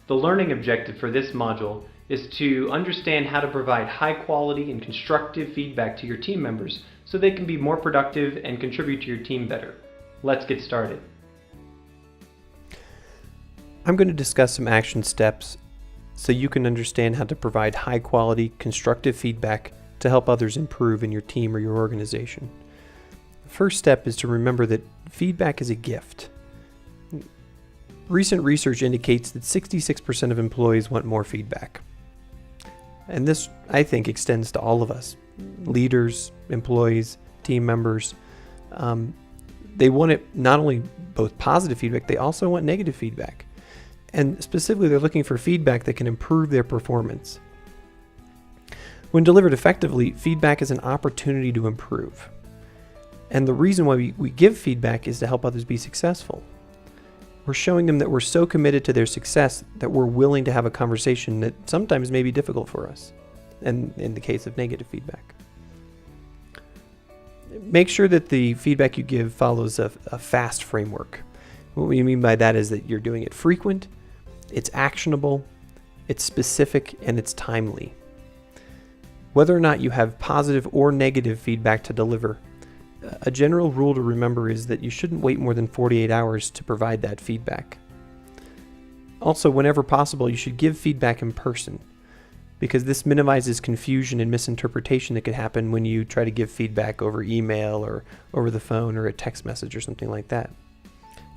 The learning objective for this module is to understand how to provide high quality and constructive feedback to your team members so they can be more productive and contribute to your team better. Let's get started. I'm going to discuss some action steps so you can understand how to provide high quality, constructive feedback to help others improve in your team or your organization. The first step is to remember that feedback is a gift. Recent research indicates that 66% of employees want more feedback. And this, I think, extends to all of us, leaders, employees, team members. They want it not only both positive feedback, they also want negative feedback. And specifically, they're looking for feedback that can improve their performance. When delivered effectively, feedback is an opportunity to improve. And the reason why we give feedback is to help others be successful. We're showing them that we're so committed to their success that we're willing to have a conversation that sometimes may be difficult for us, and in the case of negative feedback. Make sure that the feedback you give follows a FAST framework. What we mean by that is that you're doing it frequent, it's actionable, it's specific, and it's timely. Whether or not you have positive or negative feedback to deliver, a general rule to remember is that you shouldn't wait more than 48 hours to provide that feedback. Also, whenever possible, you should give feedback in person, because this minimizes confusion and misinterpretation that could happen when you try to give feedback over email or over the phone or a text message or something like that.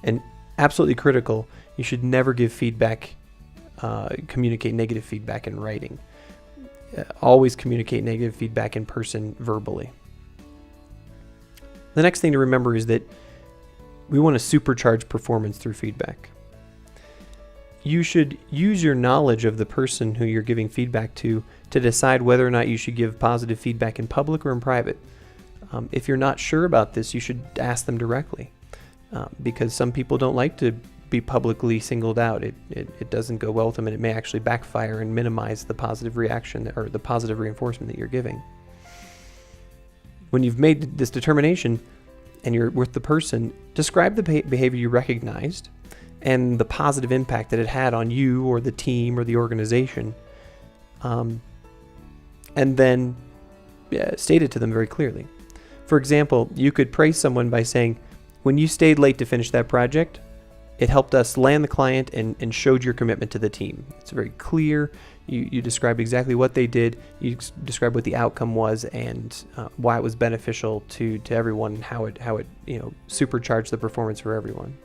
And absolutely critical, you should never give feedback, communicate negative feedback in writing. Always communicate negative feedback in person verbally. The next thing to remember is that we want to supercharge performance through feedback. You should use your knowledge of the person who you're giving feedback to decide whether or not you should give positive feedback in public or in private. If you're not sure about this, you should ask them directly. Because some people don't like to be publicly singled out. It doesn't go well with them, and it may actually backfire and minimize the positive reaction or the positive reinforcement that you're giving. When you've made this determination and you're with the person, describe the behavior you recognized and the positive impact that it had on you or the team or the organization, and then state it to them very clearly. For example, you could praise someone by saying, "When you stayed late to finish that project, it helped us land the client and showed your commitment to the team." It's very clear. You described exactly what they did. You described what the outcome was and why it was beneficial to everyone and how it supercharged the performance for everyone.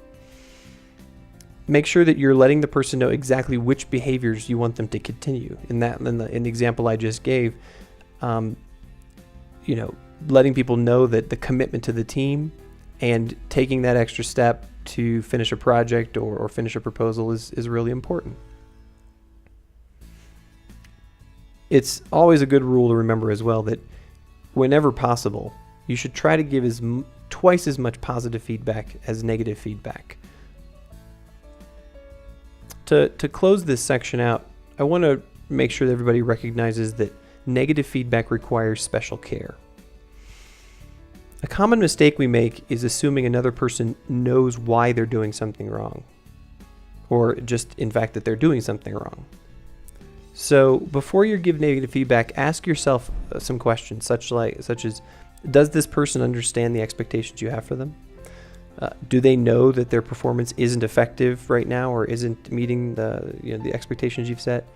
Make sure that you're letting the person know exactly which behaviors you want them to continue. In the example I just gave, letting people know that the commitment to the team and taking that extra step to finish a project or finish a proposal is really important. It's always a good rule to remember as well that whenever possible, you should try to give twice as much positive feedback as negative feedback. To close this section out, I want to make sure that everybody recognizes that negative feedback requires special care. A common mistake we make is assuming another person knows why they're doing something wrong, or just in fact that they're doing something wrong. So before you give negative feedback, ask yourself some questions such as, does this person understand the expectations you have for them? Do they know that their performance isn't effective right now or isn't meeting the expectations you've set?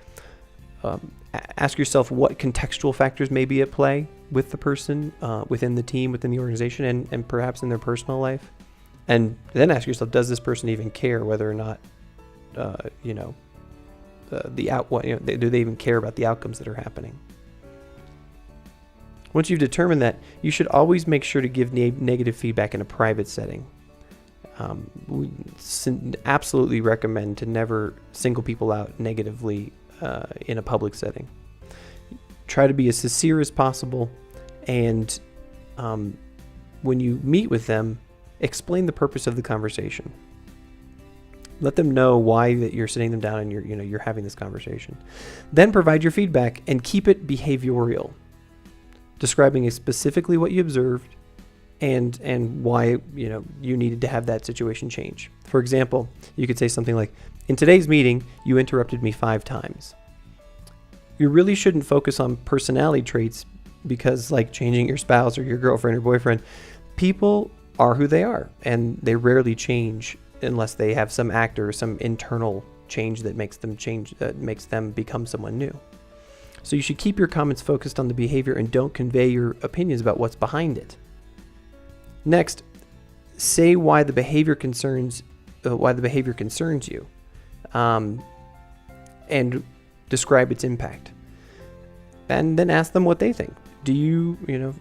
Ask yourself what contextual factors may be at play with the person, within the team, within the organization, and perhaps in their personal life. And then ask yourself, does this person even care whether or not, do they even care about the outcomes that are happening? Once you've determined that, you should always make sure to give negative feedback in a private setting. We absolutely recommend to never single people out negatively in a public setting. Try to be as sincere as possible, and when you meet with them, explain the purpose of the conversation. Let them know why that you're sitting them down and you're having this conversation. Then provide your feedback and keep it behavioral, describing specifically what you observed and why you needed to have that situation change. For example, you could say something like, in today's meeting, you interrupted me 5 times. You really shouldn't focus on personality traits because, like changing your spouse or your girlfriend or boyfriend, people are who they are, and they rarely change unless they have some act or some internal change that makes them become someone new. So you should keep your comments focused on the behavior and don't convey your opinions about what's behind it. Next, say why the behavior concerns you, and describe its impact. And then ask them what they think.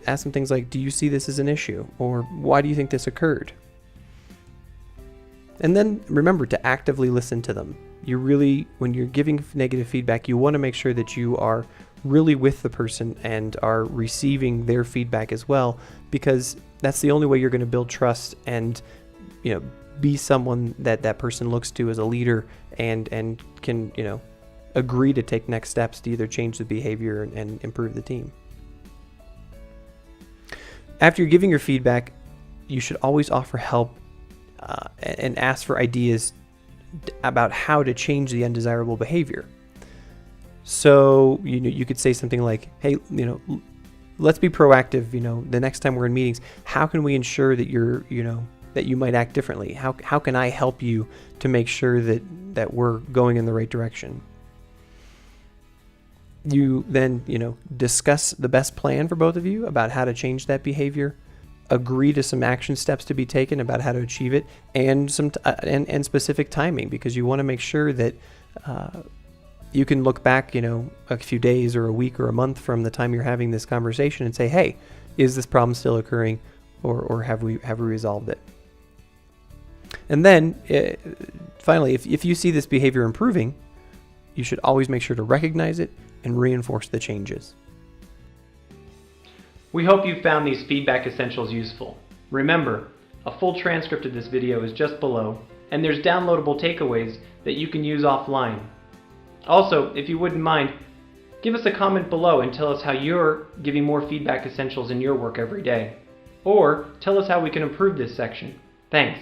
Ask them things like, do you see this as an issue? Or why do you think this occurred? And then remember to actively listen to them. When you're giving negative feedback, you want to make sure that you are really with the person and are receiving their feedback as well, because that's the only way you're going to build trust and be someone that person looks to as a leader and can agree to take next steps to either change the behavior and improve the team. After you're giving your feedback, you should always offer help and ask for ideas about how to change the undesirable behavior. So you could say something like, hey, let's be proactive. The next time we're in meetings, how can we ensure that that you might act differently? How can I help you to make sure that we're going in the right direction? You then discuss the best plan for both of you about how to change that behavior, agree to some action steps to be taken about how to achieve it, and and specific timing, because you want to make sure that you can look back a few days or a week or a month from the time you're having this conversation and say, hey, is this problem still occurring, or have we resolved it? And then finally, if you see this behavior improving, you should always make sure to recognize it and reinforce the changes. We hope you found these feedback essentials useful. Remember, a full transcript of this video is just below, and there's downloadable takeaways that you can use offline. Also, if you wouldn't mind, give us a comment below and tell us how you're giving more feedback essentials in your work every day. Or tell us how we can improve this section. Thanks.